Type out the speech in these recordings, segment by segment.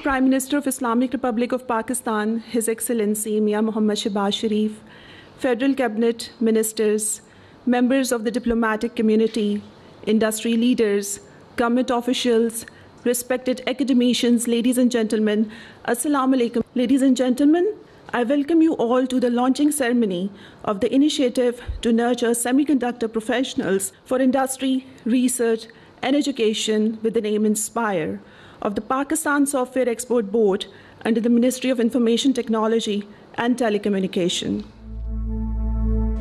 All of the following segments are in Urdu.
Prime Minister of Islamic Republic of Pakistan, His Excellency Mia Mohammad Shehbaz Sharif, Federal Cabinet Ministers, members of the diplomatic community, industry leaders, government officials, respected academicians, ladies and gentlemen, Assalamu alaikum. Ladies and gentlemen, I welcome you all to the launching ceremony of the initiative to nurture semiconductor professionals for industry, research, and education with the name Inspire of the Pakistan Software Export Board under the Ministry of Information Technology and Telecommunication.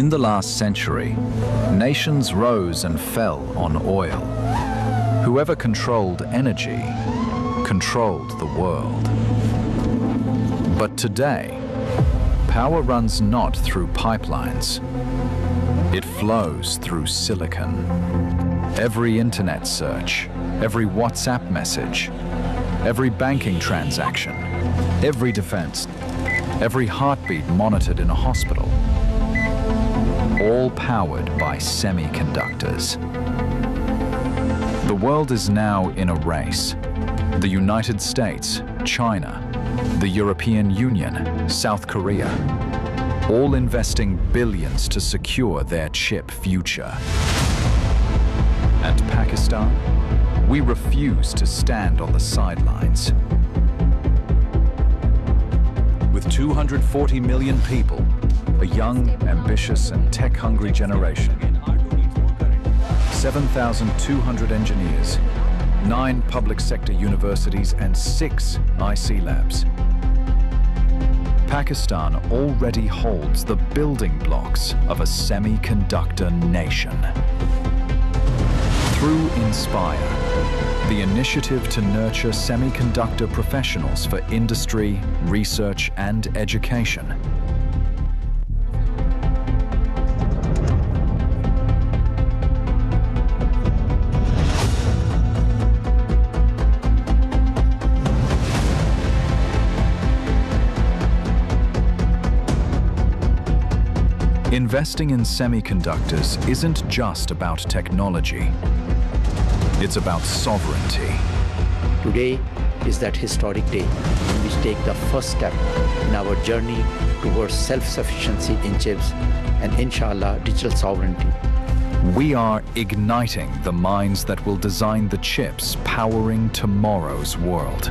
In the last century, nations rose and fell on oil. Whoever controlled energy controlled the world. But today, power runs not through pipelines. It flows through silicon. Every internet search, every WhatsApp message, every banking transaction, every defense, every heartbeat monitored in a hospital, all powered by semiconductors. The world is now in a race. The United States, China, the European Union, South Korea, all investing billions to secure their chip future. And Pakistan, we refuse to stand on the sidelines. With 240 million people, a young, ambitious, and tech-hungry generation, 7,200 engineers, 9 public sector universities, and 6 IC labs. Pakistan already holds the building blocks of a semiconductor nation. Through Inspire, the initiative to nurture semiconductor professionals for industry, research, and education, investing in semiconductors isn't just about technology. It's about sovereignty. Today is that historic day when we take the first step in our journey towards self-sufficiency in chips and, inshallah, digital sovereignty. We are igniting the minds that will design the chips powering tomorrow's world.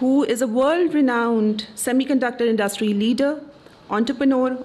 who is a world-renowned semiconductor industry leader, entrepreneur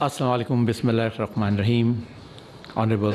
Assalamu alaikum, Bismillahirrahmanirrahim. Honorable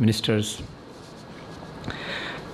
Ministers.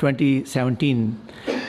2017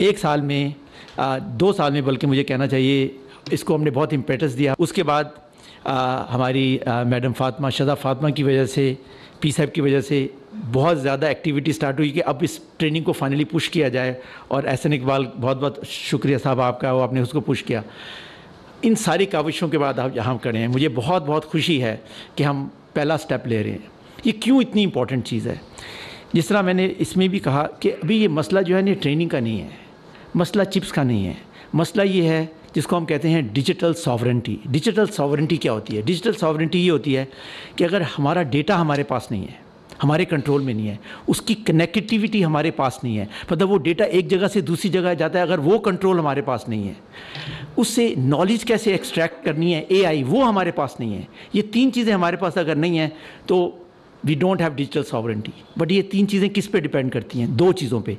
1 سال میں 2 سال میں بلکہ مجھے کہنا چاہیے اس کو ہم نے بہت امپیٹس دیا. اس کے بعد ہماری میڈم فاطمہ شہزہ فاطمہ کی وجہ سے, پی صاحب کی وجہ سے بہت زیادہ ایکٹیویٹی سٹارٹ ہوئی کہ اب اس ٹریننگ کو فائنلی پش کیا جائے, اور احسن اقبال بہت بہت شکریہ صاحب آپ کا, وہ آپ نے اس کو پش کیا. ان ساری کاوشوں کے بعد آپ یہاں کھڑے ہیں. مجھے بہت بہت خوشی ہے کہ ہم پہلا سٹیپ لے رہے ہیں. یہ کیوں اتنی امپورٹنٹ چیز ہے؟ جس طرح میں نے اس میں بھی کہا کہ ابھی یہ مسئلہ جو ہے نا ٹریننگ کا نہیں ہے, مسئلہ چپس کا نہیں ہے. مسئلہ یہ ہے جس کو ہم کہتے ہیں ڈیجیٹل ساورنٹی. ڈیجیٹل ساورنٹی کیا ہوتی ہے؟ ڈیجیٹل ساورنٹی یہ ہوتی ہے کہ اگر ہمارا ڈیٹا ہمارے پاس نہیں ہے, ہمارے کنٹرول میں نہیں ہے, اس کی کنیکٹیویٹی ہمارے پاس نہیں ہے, مطلب وہ ڈیٹا ایک جگہ سے دوسری جگہ جاتا ہے, اگر وہ کنٹرول ہمارے پاس نہیں ہے, اس سے نالج کیسے ایکسٹریکٹ کرنی ہے, اے آئی, وہ ہمارے پاس نہیں ہے. یہ 3 چیزیں ہمارے پاس اگر نہیں ہیں تو we don't have digital sovereignty. But یہ 3 چیزیں کس پہ ڈیپینڈ کرتی ہیں؟ 2 چیزوں پہ,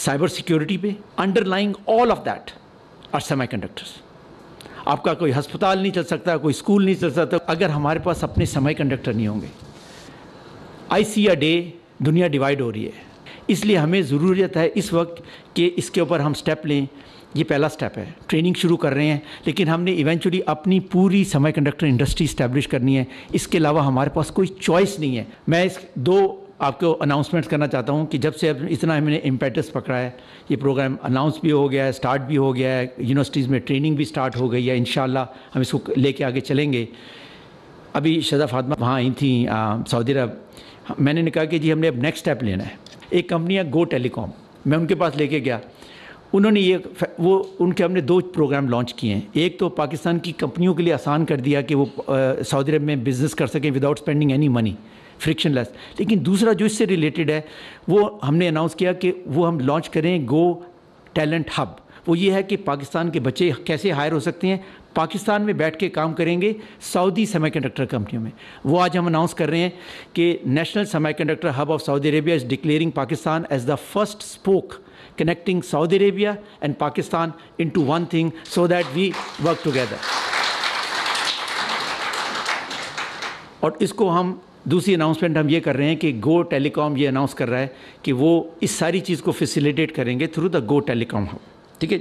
سائبر سیکیورٹی پہ. Underlying all of that are semiconductors. آپ کا کوئی ہسپتال نہیں چل سکتا, کوئی اسکول نہیں چل سکتا اگر ہمارے پاس اپنے سیمی کنڈکٹر نہیں ہوں گے. آئی سی اے ڈے, دنیا ڈیوائڈ ہو رہی ہے, اس لیے ہمیں ضرورت ہے اس وقت کہ اس کے اوپر ہم سٹیپ لیں. یہ پہلا سٹیپ ہے, ٹریننگ شروع کر رہے ہیں, لیکن ہم نے ایونچولی اپنی پوری سیمی کنڈکٹر انڈسٹری اسٹیبلش کرنی ہے. اس کے علاوہ ہمارے پاس کوئی چوائس نہیں ہے. میں اس 2 آپ کو اناؤنسمنٹس کرنا چاہتا ہوں کہ جب سے اب اتنا ہم نے امپیٹس پکڑا ہے, یہ پروگرام اناؤنس بھی ہو گیا ہے, اسٹارٹ بھی ہو گیا ہے, یونیورسٹیز میں ٹریننگ بھی اسٹارٹ ہو گئی ہے. انشاءاللہ ہم اس کو لے کے آگے چلیں گے. ابھی شہزہ فاطمہ وہاں آئی تھیں سعودی عرب, میں نے کہا کہ جی ہم نے اب نیکسٹ اسٹیپ لینا ہے. ایک کمپنی ہے گو ٹیلی کام, میں ان کے پاس لے کے گیا. انہوں نے ان کے ہم نے 2 پروگرام لانچ کیے ہیں. ایک تو پاکستان کی کمپنیوں کے لیے آسان کر دیا کہ وہ سعودی عرب میں بزنس کر سکیں without spending any money, frictionless. لیکن دوسرا جو اس سے ریلیٹڈ ہے وہ ہم نے اناؤنس کیا کہ وہ ہم لانچ کریں گو ٹیلنٹ ہب. وہ یہ ہے کہ پاکستان کے بچے کیسے ہائر ہو سکتے ہیں, پاکستان میں بیٹھ کے کام کریں گے سعودی سیمی کنڈکٹر کمپنیوں میں. وہ آج ہم اناؤنس کر رہے ہیں کہ national semi conductor hub of Saudi Arabia is declaring Pakistan as the first spoke connecting Saudi Arabia and Pakistan into one thing so that we work together. اور اس کو ہم دوسری اناؤنسمنٹ ہم یہ کر رہے ہیں کہ گو ٹیلی کام یہ اناؤنس کر رہا ہے کہ وہ اس ساری چیز کو فیسیلیٹیٹ کریں گے through the go tele com hub. ٹھیک ہے.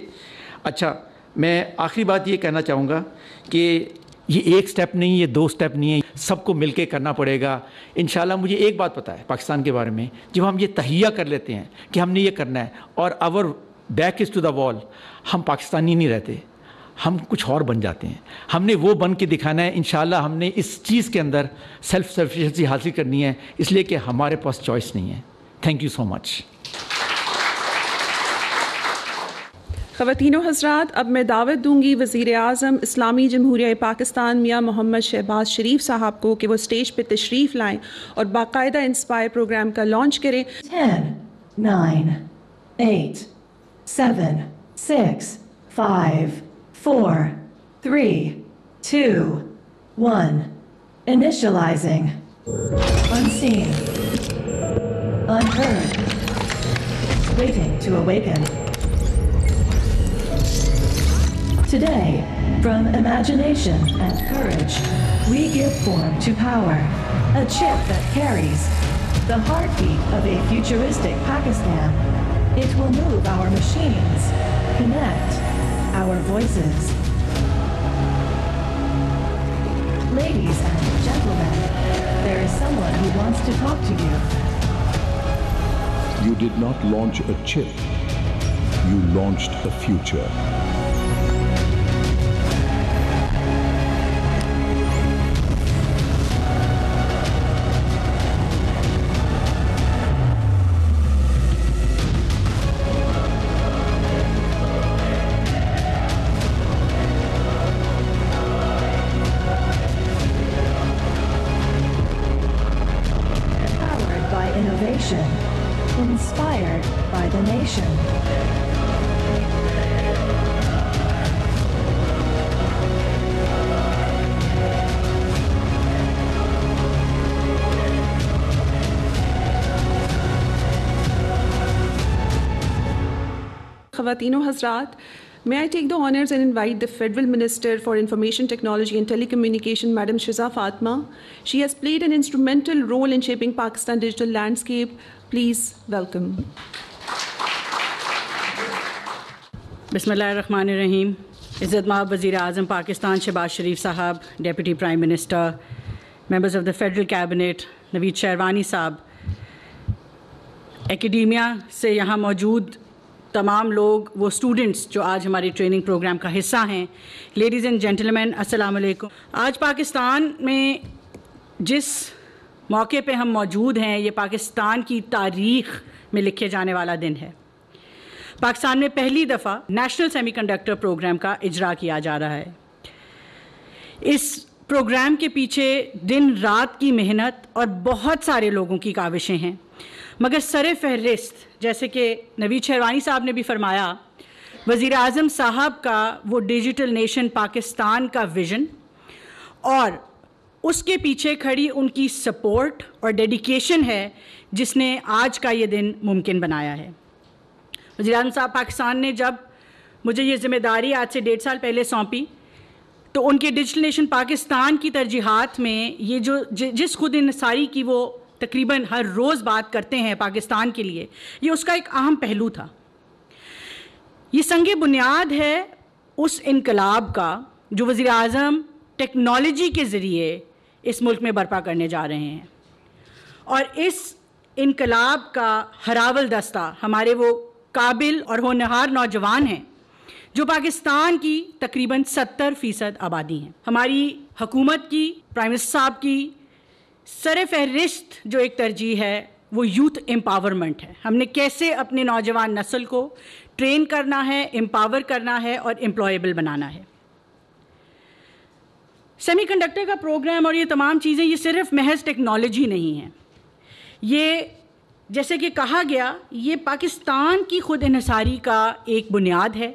اچھا, میں آخری بات یہ کہنا چاہوں گا کہ یہ ایک سٹیپ نہیں, یہ 2 سٹیپ نہیں ہے, سب کو مل کے کرنا پڑے گا انشاءاللہ. مجھے ایک بات پتہ ہے پاکستان کے بارے میں, جب ہم یہ تہیہ کر لیتے ہیں کہ ہم نے یہ کرنا ہے اور آور بیک از ٹو دا وال, ہم پاکستانی نہیں رہتے, ہم کچھ اور بن جاتے ہیں. ہم نے وہ بن کے دکھانا ہے انشاءاللہ. ہم نے اس چیز کے اندر سیلف سفیشینسی حاصل کرنی ہے, اس لیے کہ ہمارے پاس چوائس نہیں ہے. تھینک یو سو مچ. خواتین و حضرات, اب میں دعوت دوں گی وزیر اعظم اسلامی جمہوریہ پاکستان میاں محمد شہباز شریف صاحب کو کہ وہ اسٹیج پہ تشریف لائیں اور باقاعدہ انسپائر پروگرام کا لانچ کریں. 10, 9, 8, 7, 6, 5, 4, 3, 2, 1. Initializing. Unseen. Unheard. Waiting to awaken. Today, from imagination and courage, we give form to power. A chip that carries the heartbeat of a futuristic Pakistan. It will move our machines, connect our voices. Ladies and gentlemen, there is someone who wants to talk to you. You did not launch a chip. You launched a future. Inspired by the nation. خواتین و حضرات, may I take the honors and invite the Federal Minister for Information Technology and Telecommunication, Madam Shahzad Fatma. She has played an instrumental role in shaping Pakistan's digital landscape. Please welcome. بسم اللہ الرحمن الرحیم. عزت مآب وزیر اعظم پاکستان شہباز شریف صاحب, deputy prime minister, members of the federal cabinet, Naveed Sherwani صاحب, ایکیڈیمیا سے یہاں موجود تمام لوگ, وہ اسٹوڈنٹس جو آج ہماری ٹریننگ پروگرام کا حصہ ہیں, لیڈیز اینڈ جینٹلمین, السلام علیکم. آج پاکستان میں جس موقع پہ ہم موجود ہیں, یہ پاکستان کی تاریخ میں لکھے جانے والا دن ہے. پاکستان میں پہلی دفعہ نیشنل سیمی کنڈکٹر پروگرام کا اجرا کیا جا رہا ہے. اس پروگرام کے پیچھے دن رات کی محنت اور بہت سارے لوگوں کی کاوشیں ہیں, مگر سر فہرست جیسے کہ نوید شیروانی صاحب نے بھی فرمایا, وزیر اعظم صاحب کا وہ ڈیجیٹل نیشن پاکستان کا ویژن اور اس کے پیچھے کھڑی ان کی سپورٹ اور ڈیڈیکیشن ہے جس نے آج کا یہ دن ممکن بنایا ہے. وزیر اعظم صاحب پاکستان نے جب مجھے یہ ذمہ داری آج سے 1.5 سال پہلے سونپی, تو ان کے ڈیجیٹل نیشن پاکستان کی ترجیحات میں یہ جو جس خود انحصاری کی وہ تقریباً ہر روز بات کرتے ہیں پاکستان کے لیے, یہ اس کا ایک اہم پہلو تھا. یہ سنگ بنیاد ہے اس انقلاب کا جو وزیر اعظم ٹیکنالوجی کے ذریعے اس ملک میں برپا کرنے جا رہے ہیں. اور اس انقلاب کا ہراول دستہ ہمارے وہ قابل اور ہونہار نوجوان ہیں جو پاکستان کی تقریباً 70% آبادی ہیں. ہماری حکومت کی, پرائم منسٹر صاحب کی سر فہرست جو ایک ترجیح ہے وہ یوتھ امپاورمنٹ ہے. ہم نے کیسے اپنے نوجوان نسل کو ٹرین کرنا ہے, امپاور کرنا ہے اور امپلائیبل بنانا ہے. سیمی کنڈکٹر کا پروگرام اور یہ تمام چیزیں یہ صرف محض ٹیکنالوجی نہیں ہیں. یہ جیسے کہ کہا گیا, یہ پاکستان کی خود انحصاری کا ایک بنیاد ہے.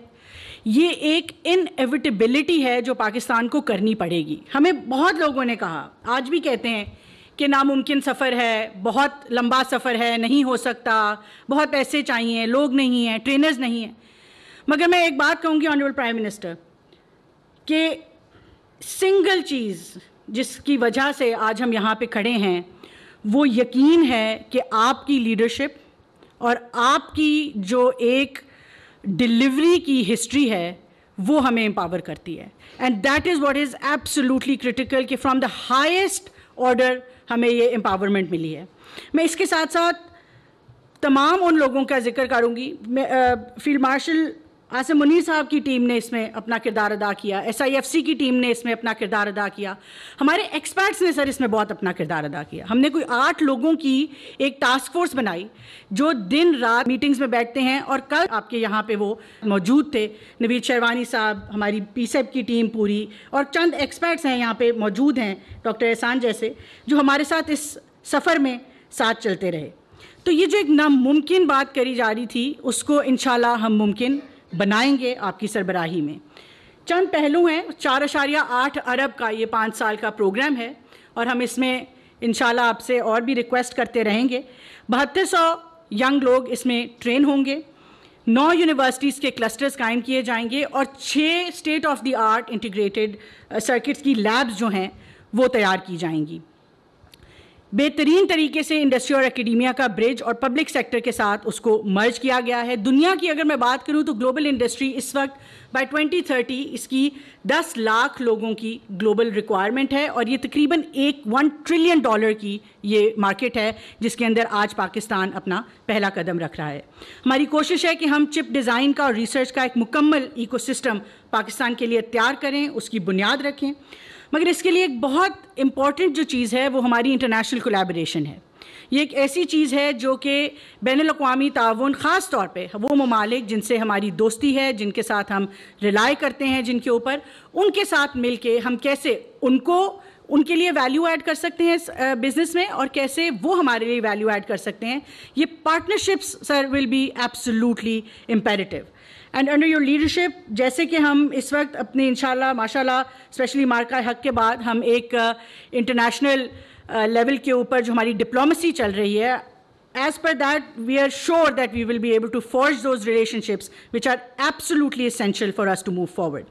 یہ ایک انیویٹیبلٹی ہے جو پاکستان کو کرنی پڑے گی. ہمیں بہت لوگوں نے کہا, آج بھی کہتے ہیں کہ ناممکن سفر ہے, بہت لمبا سفر ہے, نہیں ہو سکتا, بہت پیسے چاہیے, لوگ نہیں ہیں, ٹرینرز نہیں ہیں. مگر میں ایک بات کہوں گی آنریبل پرائم منسٹر, کہ سنگل چیز جس کی وجہ سے آج ہم یہاں پہ کھڑے ہیں وہ یقین ہے کہ آپ کی لیڈرشپ اور آپ کی جو ایک ڈلیوری کی ہسٹری ہے وہ ہمیں امپاور کرتی ہے. And that is what is absolutely critical کہ فرام دا ہائیسٹ آرڈر ہمیں یہ امپاورمنٹ ملی ہے. میں اس کے ساتھ ساتھ تمام ان لوگوں کا ذکر کروں گی. فیلڈ مارشل عاصم منیر صاحب کی ٹیم نے اس میں اپنا کردار ادا کیا, SIFC کی ٹیم نے اس میں اپنا کردار ادا کیا, ہمارے ایکسپرٹس نے سر اس میں بہت اپنا کردار ادا کیا. ہم نے کوئی 8 لوگوں کی ایک ٹاسک فورس بنائی جو دن رات میٹنگز میں بیٹھتے ہیں, اور کل آپ کے یہاں پہ وہ موجود تھے, نوید شیروانی صاحب, ہماری PSEB کی ٹیم پوری, اور چند ایکسپرٹس ہیں یہاں پہ موجود ہیں, ڈاکٹر احسان جیسے, جو ہمارے ساتھ اس سفر میں ساتھ چلتے رہے. تو یہ جو ایک ناممکن بات کری جا رہی تھی اس کو انشاءاللہ ہم ممکن بنائیں گے آپ کی سربراہی میں. چند پہلو ہیں. 4.8 ارب کا یہ 5 سال کا پروگرام ہے, اور ہم اس میں انشاءاللہ آپ سے اور بھی ریکویسٹ کرتے رہیں گے. 7200 ینگ لوگ اس میں ٹرین ہوں گے. 9 یونیورسٹیز کے کلسٹرز قائم کیے جائیں گے, اور 6 state of the art integrated circuits کی لیبز جو ہیں وہ تیار کی جائیں گی. بہترین طریقے سے انڈسٹری اور اکیڈیمیا کا برج اور پبلک سیکٹر کے ساتھ اس کو مرج کیا گیا ہے. دنیا کی اگر میں بات کروں تو گلوبل انڈسٹری اس وقت بائی 2030 اس کی 10 لاکھ لوگوں کی گلوبل ریکوائرمنٹ ہے, اور یہ تقریباً $1 ٹریلین کی یہ مارکیٹ ہے جس کے اندر آج پاکستان اپنا پہلا قدم رکھ رہا ہے. ہماری کوشش ہے کہ ہم چپ ڈیزائن کا اور ریسرچ کا ایک مکمل ایکو سسٹم پاکستان کے لیے تیار کریں, اس کی بنیاد رکھیں. مگر اس کے لیے ایک بہت امپورٹنٹ جو چیز ہے وہ ہماری انٹرنیشنل کولیبریشن ہے. یہ ایک ایسی چیز ہے جو کہ بین الاقوامی تعاون, خاص طور پہ وہ ممالک جن سے ہماری دوستی ہے, جن کے ساتھ ہم ریلائی کرتے ہیں, جن کے اوپر, ان کے ساتھ مل کے ہم کیسے ان کے لیے ویلیو ایڈ کر سکتے ہیں بزنس میں, اور کیسے وہ ہمارے لیے ویلیو ایڈ کر سکتے ہیں. یہ partnerships sir will be absolutely imperative. And under your leadership, جیسے کہ ہم اس وقت اپنے انشاءاللہ ماشاءاللہ اسپیشلی مارکہ حق کے بعد ہم ایک انٹرنیشنل لیول کے اوپر جو ہماری ڈپلومسی چل رہی ہے, as per that we are sure that we will be able to forge those relationships which are absolutely essential for us to move forward.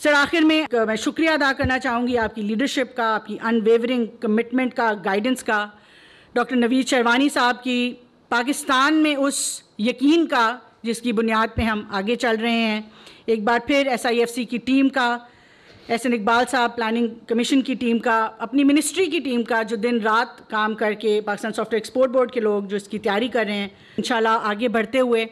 Sir آخر میں شکریہ ادا کرنا چاہوں گی آپ کی لیڈرشپ کا, آپ کی انویورنگ کمٹمنٹ کا, گائیڈنس کا, ڈاکٹر نوید شیروانی صاحب کی پاکستان میں اس یقین کا جس کی بنیاد پہ ہم آگے چل رہے ہیں. ایک بار پھر SIFC کی ٹیم کا, احسن اقبال صاحب پلاننگ کمیشن کی ٹیم کا, اپنی منسٹری کی ٹیم کا جو دن رات کام کر کے, Pakistan soft where export board کے لوگ جو اس کی تیاری کر رہے ہیں. انشاءاللہ آگے بڑھتے ہوئے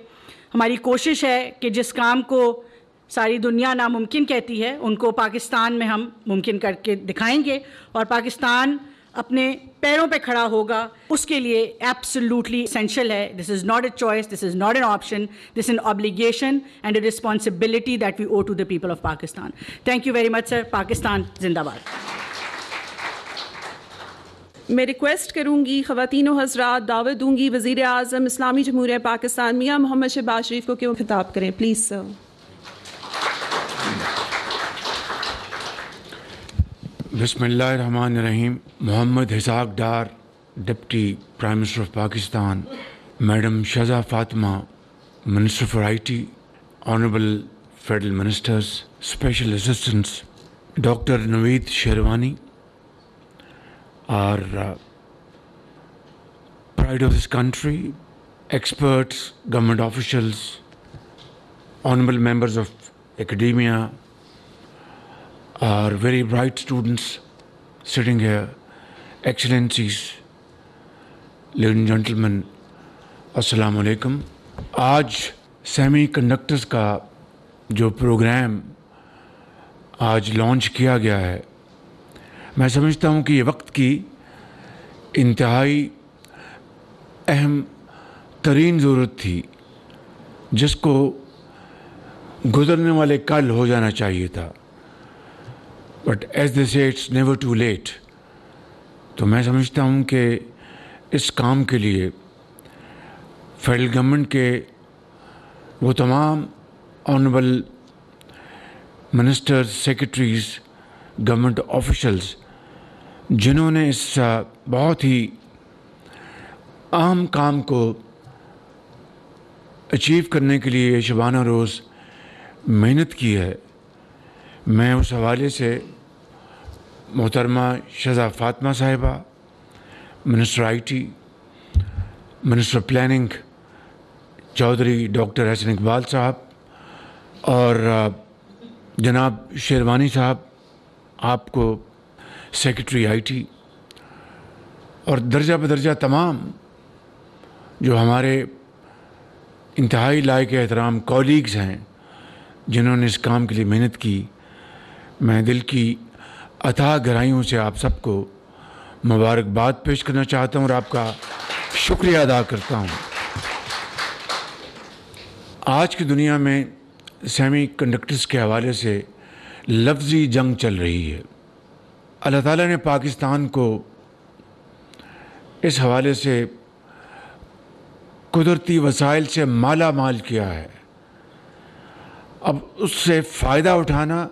ہماری کوشش ہے کہ جس کام کو ساری دنیا ناممکن کہتی ہے ان کو پاکستان میں ہم ممکن کر کے دکھائیں گے, اور پاکستان اپنے پیروں پہ کھڑا ہوگا. اس کے لیے ایبسلیوٹلی اسینشیل ہے. This is not a choice, this is not an option, this is an obligation and a responsibility that we owe to the people of Pakistan. Thank you very much sir. Pakistan زندہ باد. میں ریکویسٹ کروں گی خواتین و حضرات, دعوت دوں گی وزیر اعظم اسلامی جمہوریہ پاکستان میاں محمد شہباز شریف کو کہ وہ خطاب کریں. Please sir. بسم اللہ الرحمن الرحیم. Muhammad Ishaq Dar, deputy prime minister of Pakistan. Madam Shaza Fatima, minister for IT. Honourable federal ministers, special assistants, doctor Naveed Sherwani, our pride of this country, experts, government officials, honorable members of academia, our very bright students sitting here, excellencies, ladies and gentlemen, assalamu alaikum. آج سیمی کنڈکٹرز کا جو پروگرام آج لانچ کیا گیا ہے, میں سمجھتا ہوں کہ یہ وقت کی انتہائی اہم ترین ضرورت تھی, جس کو گزرنے والے کل ہو جانا چاہیے تھا. بٹ ایز دے سے اٹس نیور ٹو لیٹ. تو میں سمجھتا ہوں کہ اس کام کے لیے فیڈرل گورنمنٹ کے وہ تمام honourable ministers, secretaries, government officials جنہوں نے اس بہت ہی اہم کام کو اچیو کرنے کے لیے شبانہ روز محنت کی ہے, میں اس حوالے سے محترمہ شہزہ فاطمہ صاحبہ, minister IT, minister planning Chaudhry doctor Ahsan Iqbal صاحب, اور جناب شیروانی صاحب آپ کو سیکرٹری IT, اور درجہ بدرجہ تمام جو ہمارے انتہائی لائق احترام کولیگز ہیں جنہوں نے اس کام کے لیے محنت کی. میں دل کی اتھاہ گہرائیوں سے آپ سب کو مبارکباد پیش کرنا چاہتا ہوں اور آپ کا شکریہ ادا کرتا ہوں. آج کی دنیا میں سیمی کنڈکٹرز کے حوالے سے لفظی جنگ چل رہی ہے. اللہ تعالیٰ نے پاکستان کو اس حوالے سے قدرتی وسائل سے مالا مال کیا ہے. اب اس سے فائدہ اٹھانا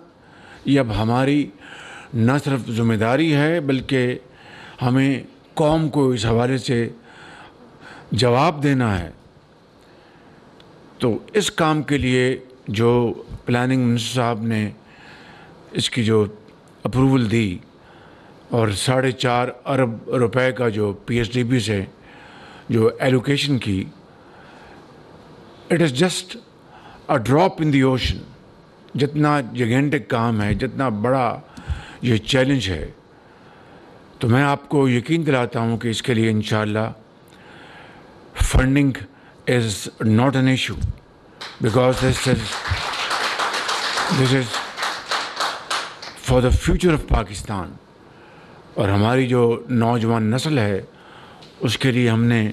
یہ اب ہماری نہ صرف ذمہ داری ہے بلکہ ہمیں قوم کو اس حوالے سے جواب دینا ہے. تو اس کام کے لیے جو پلاننگ منسٹر صاحب نے اس کی جو اپروول دی اور 4.5 ارب روپے کا جو PSDB سے جو ایلوکیشن کی, it is just a drop in the ocean. جتنا جیگنٹک کام ہے, جتنا بڑا یہ چیلنج ہے, تو میں آپ کو یقین دلاتا ہوں کہ اس کے لیے انشاءاللہ funding is not an issue, because this is for the future of Pakistan. اور ہماری جو نوجوان نسل ہے اس کے لیے ہم نے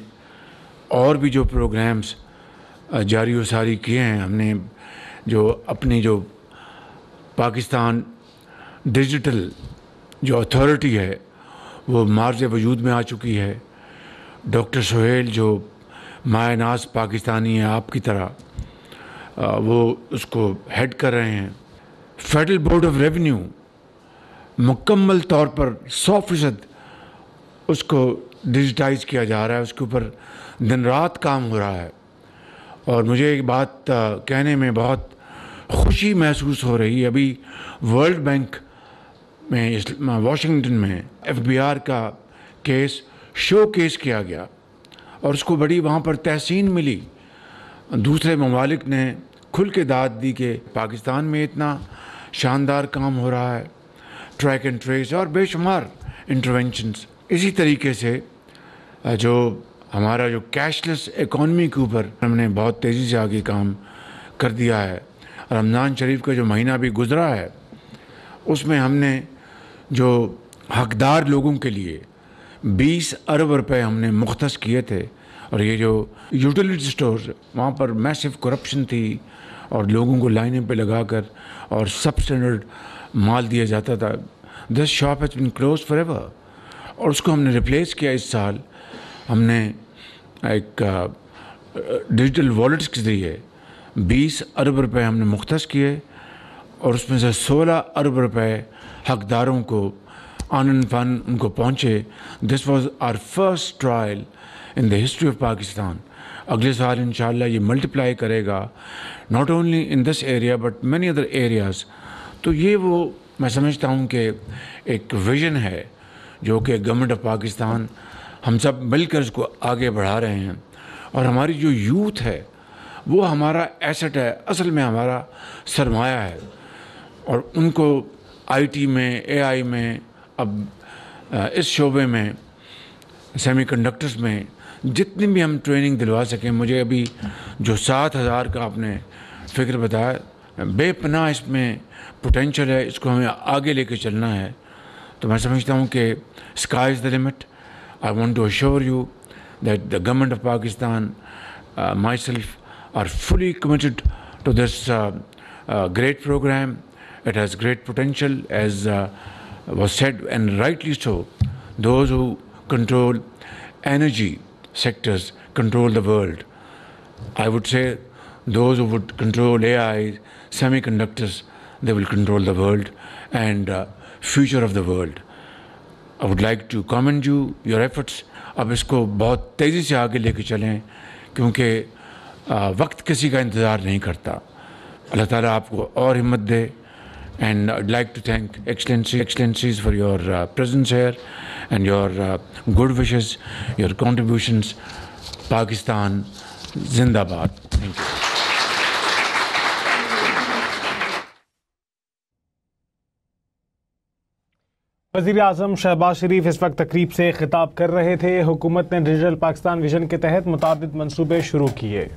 اور بھی جو پروگرامز جاری و ساری کیے ہیں. ہم نے جو اپنی جو پاکستان ڈیجیٹل جو اتھارٹی ہے وہ مارز وجود میں آ چکی ہے. ڈاکٹر سہیل جو مائع ناز پاکستانی ہیں آپ کی طرح, وہ اس کو ہیڈ کر رہے ہیں. فیڈرل بورڈ آف ریونیو مکمل طور پر 100% اس کو ڈیجیٹائز کیا جا رہا ہے, اس کے اوپر دن رات کام ہو رہا ہے. اور مجھے ایک بات کہنے میں بہت خوشی محسوس ہو رہی ہے. ابھی ورلڈ بینک میں واشنگٹن میں FBR کا کیس شو کیس کیا گیا اور اس کو بڑی وہاں پر تحسین ملی. دوسرے ممالک نے کھل کے داد دی کہ پاکستان میں اتنا شاندار کام ہو رہا ہے، ٹریک اینڈ ٹریس اور بے شمار انٹرونشنز. اسی طریقے سے جو ہمارا جو کیش لیس اکانومی کے اوپر ہم نے بہت تیزی سے آگے کام کر دیا ہے. رمضان شریف کا جو مہینہ بھی گزرا ہے اس میں ہم نے جو حقدار لوگوں کے لیے 20 ارب روپے ہم نے مختص کیے تھے، اور یہ جو یوٹیلیٹی اسٹورز وہاں پر میسو کرپشن تھی اور لوگوں کو لائنیں پہ لگا کر اور سب اسٹینڈرڈ مال دیا جاتا تھا. This shop has been closed for ever, اور اس کو ہم نے ریپلیس کیا. اس سال ہم نے ایک ڈیجیٹل والیٹس کے ذریعے 20 ارب روپے ہم نے مختص کیے، اور اس میں سے 16 ارب روپے حقداروں کو آنن فن ان کو پہنچے. This was our first trial in the history of Pakistan. اگلے سال انشاءاللہ یہ ملٹیپلائی کرے گا، not only in this area but many other areas. تو یہ وہ میں سمجھتا ہوں کہ ایک ویژن ہے جو کہ گورنمنٹ آف پاکستان ہم سب مل کر اس کو آگے بڑھا رہے ہیں. اور ہماری جو یوتھ ہے وہ ہمارا ایسٹ ہے، اصل میں ہمارا سرمایہ ہے. اور ان کو آئی ٹی میں، اے آئی میں، اب اس شعبے میں، سیمی کنڈکٹرز میں جتنی بھی ہم ٹریننگ دلوا سکیں. مجھے ابھی جو 7,000 کا آپ نے فکر بتایا، بے پناہ اس میں پوٹینشل ہے، اس کو ہمیں آگے لے کے چلنا ہے. تو میں سمجھتا ہوں کہ sky is the limit. I want to assure you that the government of Pakistan, myself are fully committed to this great program. It has great potential, as was said, and rightly so. Those who control energy sectors control the world. I would say those who would control AI, semiconductors, they will control the world and future of the world. I would like to commend you, your efforts. اب اس کو بہت تیزی سے آگے لے کے چلیں, کیونکہ وقت کسی کا انتظار نہیں کرتا. اللہ تعالیٰ آپ کو اور ہمت دے. And I'd like to thank Excellencies for your presence here and your good wishes, your contributions. Pakistan Zindabad. Thank you. وزیر اعظم شہباز شریف اس وقت تقریب سے خطاب کر رہے تھے. حکومت نے ڈیجیٹل پاکستان ویژن کے تحت متعدد منصوبے شروع کیے.